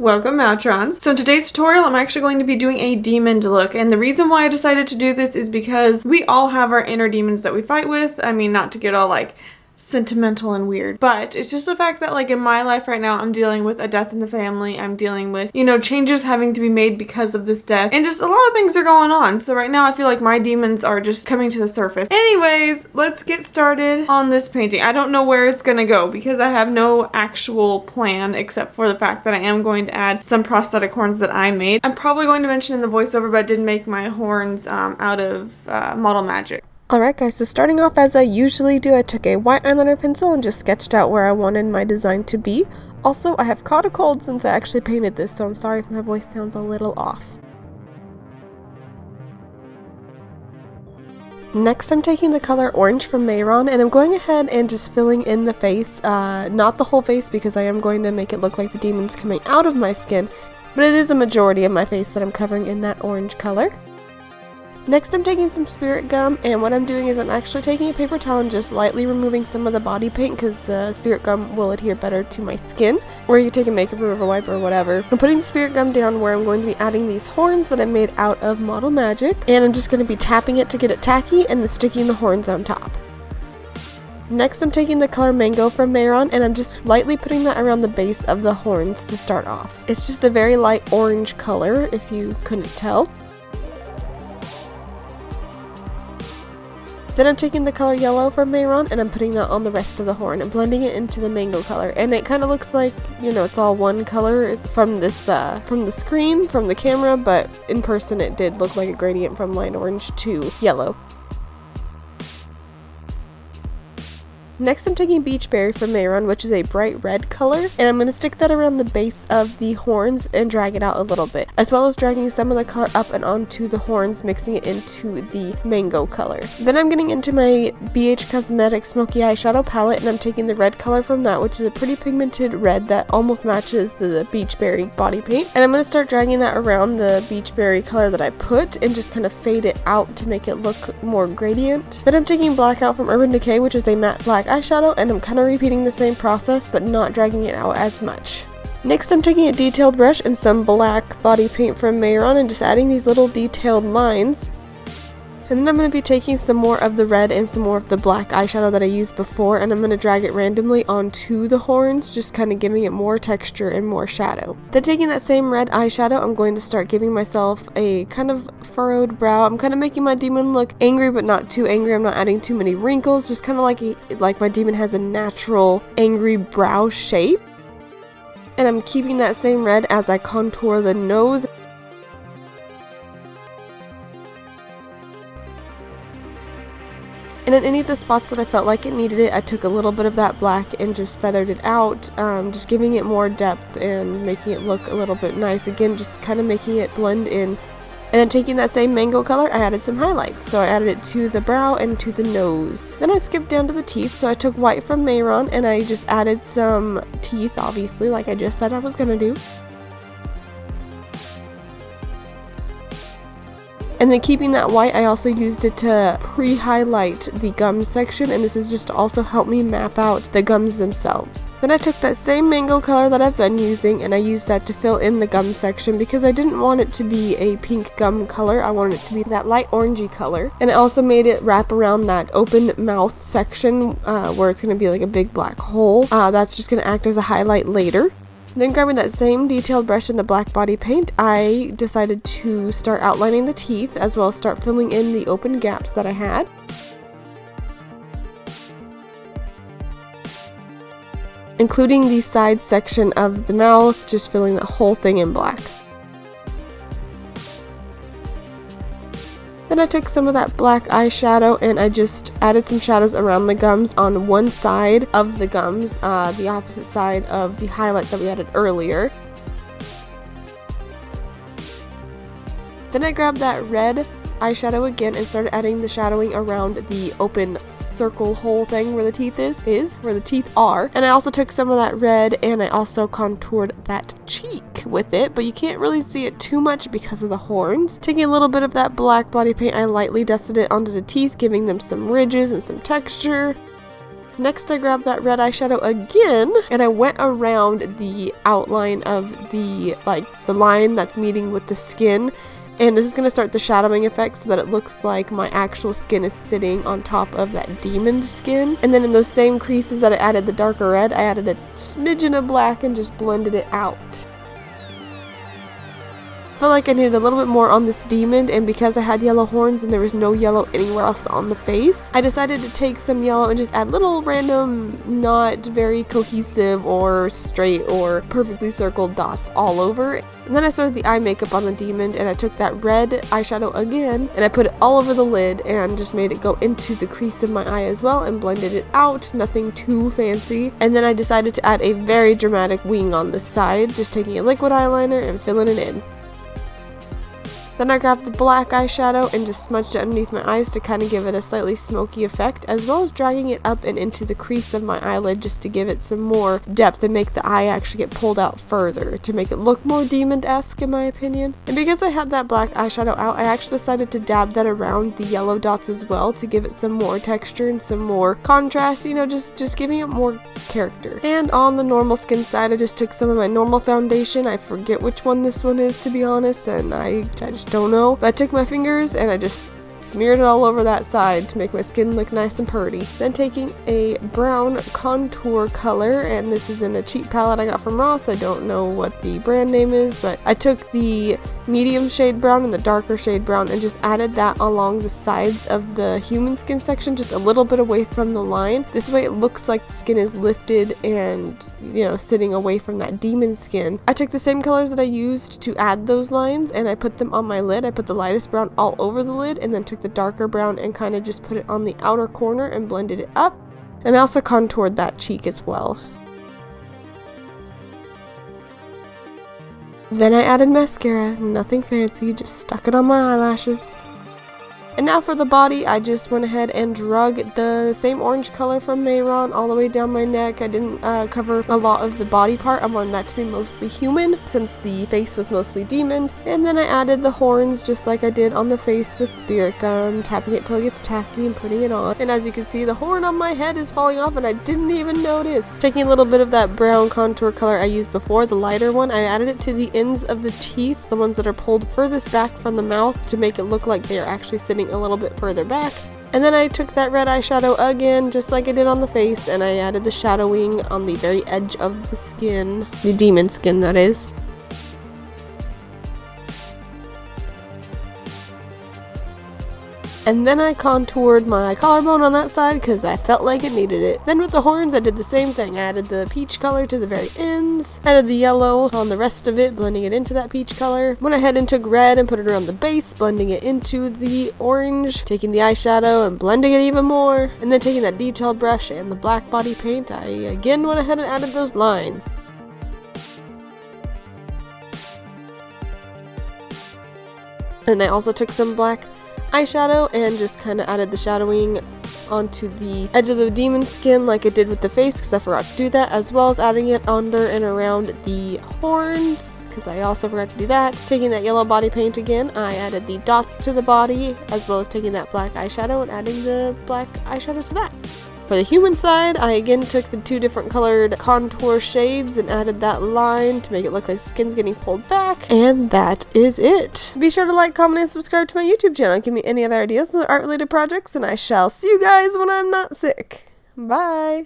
Welcome, Mehron. So in today's tutorial, I'm actually going to be doing a demon look, and the reason why I decided to do this is because we all have our inner demons that we fight with. I mean, not to get all like sentimental and weird, but it's just the fact that like in my life right now, I'm dealing with a death in the family. I'm dealing with, changes having to be made because of this death, and just a lot of things are going on. So right now I feel like my demons are just coming to the surface. Anyways, let's get started on this painting. I don't know where it's gonna go because I have no actual plan except for the fact that I am going to add some prosthetic horns that I made. I'm probably going to mention in the voiceover, but I did make my horns out of Model Magic. Alright guys, so starting off as I usually do, I took a white eyeliner pencil and just sketched out where I wanted my design to be. Also, I have caught a cold since I actually painted this, so I'm sorry if my voice sounds a little off. Next, I'm taking the color Orange from Mehron, and I'm going ahead and just filling in the face, not the whole face because I am going to make it look like the demon's coming out of my skin, but it is a majority of my face that I'm covering in that orange color. Next, I'm taking some spirit gum, and what I'm doing is I'm actually taking a paper towel and just lightly removing some of the body paint because the spirit gum will adhere better to my skin. Or you take a makeup remover wipe or whatever. I'm putting the spirit gum down where I'm going to be adding these horns that I made out of Model Magic, and I'm just going to be tapping it to get it tacky and then sticking the horns on top. Next, I'm taking the color Mango from Mehron, and I'm just lightly putting that around the base of the horns to start off. It's just a very light orange color, if you couldn't tell. Then I'm taking the color Yellow from Mehron, and I'm putting that on the rest of the horn and blending it into the mango color. And it kind of looks like, it's all one color from this, from the screen, from the camera, but in person it did look like a gradient from light orange to yellow. Next, I'm taking Beach Berry from Mehron, which is a bright red color, and I'm going to stick that around the base of the horns and drag it out a little bit, as well as dragging some of the color up and onto the horns, mixing it into the mango color. Then I'm getting into my BH Cosmetics Smoky Eyeshadow palette, and I'm taking the red color from that, which is a pretty pigmented red that almost matches the Beach Berry body paint. And I'm going to start dragging that around the Beach Berry color that I put and just kind of fade it out to make it look more gradient. Then I'm taking Blackout from Urban Decay, which is a matte black eyeshadow, and I'm kind of repeating the same process but not dragging it out as much. Next, I'm taking a detailed brush and some black body paint from Mehron and just adding these little detailed lines. And then I'm going to be taking some more of the red and some more of the black eyeshadow that I used before, and I'm going to drag it randomly onto the horns, just kind of giving it more texture and more shadow. Then taking that same red eyeshadow, I'm going to start giving myself a kind of furrowed brow. I'm kind of making my demon look angry but not too angry. I'm not adding too many wrinkles, just kind of like my demon has a natural angry brow shape. And I'm keeping that same red as I contour the nose. And in any of the spots that I felt like it needed it, I took a little bit of that black and just feathered it out, just giving it more depth and making it look a little bit nice. Again, just kind of making it blend in. And then taking that same mango color, I added some highlights. So I added it to the brow and to the nose. Then I skipped down to the teeth, so I took white from Mehron and I just added some teeth, obviously, like I just said I was going to do. And then keeping that white, I also used it to pre-highlight the gum section, and this is just to also help me map out the gums themselves. Then I took that same mango color that I've been using, and I used that to fill in the gum section because I didn't want it to be a pink gum color. I wanted it to be that light orangey color. And I also made it wrap around that open mouth section where it's going to be like a big black hole. That's just going to act as a highlight later. Then grabbing that same detailed brush in the black body paint, I decided to start outlining the teeth as well as start filling in the open gaps that I had. Including the side section of the mouth, just filling the whole thing in black. Then I took some of that black eyeshadow and I just added some shadows around the gums on one side of the gums, the opposite side of the highlight that we added earlier. Then I grabbed that red eyeshadow again and started adding the shadowing around the open circle hole thing where the teeth where the teeth are. And I also took some of that red and I also contoured that cheek with it, but you can't really see it too much because of the horns. Taking a little bit of that black body paint, I lightly dusted it onto the teeth, giving them some ridges and some texture. Next, I grabbed that red eyeshadow again, and I went around the outline of the line that's meeting with the skin. And this is going to start the shadowing effect so that it looks like my actual skin is sitting on top of that demon skin. And then in those same creases that I added the darker red, I added a smidgen of black and just blended it out. I felt like I needed a little bit more on this demon, and because I had yellow horns and there was no yellow anywhere else on the face, I decided to take some yellow and just add little random, not very cohesive or straight or perfectly circled dots all over. And then I started the eye makeup on the demon, and I took that red eyeshadow again and I put it all over the lid and just made it go into the crease of my eye as well and blended it out, nothing too fancy. And then I decided to add a very dramatic wing on the side, just taking a liquid eyeliner and filling it in. Then I grabbed the black eyeshadow and just smudged it underneath my eyes to kind of give it a slightly smoky effect, as well as dragging it up and into the crease of my eyelid just to give it some more depth and make the eye actually get pulled out further to make it look more demon-esque in my opinion. And because I had that black eyeshadow out, I actually decided to dab that around the yellow dots as well to give it some more texture and some more contrast, you know, just giving it more character. And on the normal skin side, I just took some of my normal foundation. I forget which one this one is, to be honest, and I just don't know, but I took my fingers and I just smeared it all over that side to make my skin look nice and purty. Then taking a brown contour color, and this is in a cheap palette I got from Ross. I don't know what the brand name is, but I took the medium shade brown and the darker shade brown and just added that along the sides of the human skin section, just a little bit away from the line. This way it looks like the skin is lifted and, you know, sitting away from that demon skin. I took the same colors that I used to add those lines and I put them on my lid. I put the lightest brown all over the lid and then took the darker brown and kind of just put it on the outer corner and blended it up. And I also contoured that cheek as well. Then I added mascara, nothing fancy, just stuck it on my eyelashes. And now for the body, I just went ahead and drug the same orange color from Mehron all the way down my neck. I didn't cover a lot of the body part. I wanted that to be mostly human since the face was mostly demon. And then I added the horns just like I did on the face with spirit gum, tapping it till it gets tacky and putting it on. And as you can see, the horn on my head is falling off and I didn't even notice. Taking a little bit of that brown contour color I used before, the lighter one, I added it to the ends of the teeth, the ones that are pulled furthest back from the mouth, to make it look like they are actually sitting a little bit further back. And then I took that red eyeshadow again, just like I did on the face, and I added the shadowing on the very edge of the skin, the demon skin that is. And then I contoured my collarbone on that side because I felt like it needed it. Then with the horns, I did the same thing. I added the peach color to the very ends, added the yellow on the rest of it, blending it into that peach color. Went ahead and took red and put it around the base, blending it into the orange, taking the eyeshadow and blending it even more. And then taking that detail brush and the black body paint, I again went ahead and added those lines. And I also took some black eyeshadow and just kind of added the shadowing onto the edge of the demon skin like I did with the face because I forgot to do that, as well as adding it under and around the horns because I also forgot to do that. Taking that yellow body paint again, I added the dots to the body as well as taking that black eyeshadow and adding the black eyeshadow to that. For the human side, I again took the two different colored contour shades and added that line to make it look like the skin's getting pulled back. And that is it. Be sure to like, comment, and subscribe to my YouTube channel. Give me any other ideas on art-related projects, and I shall see you guys when I'm not sick. Bye!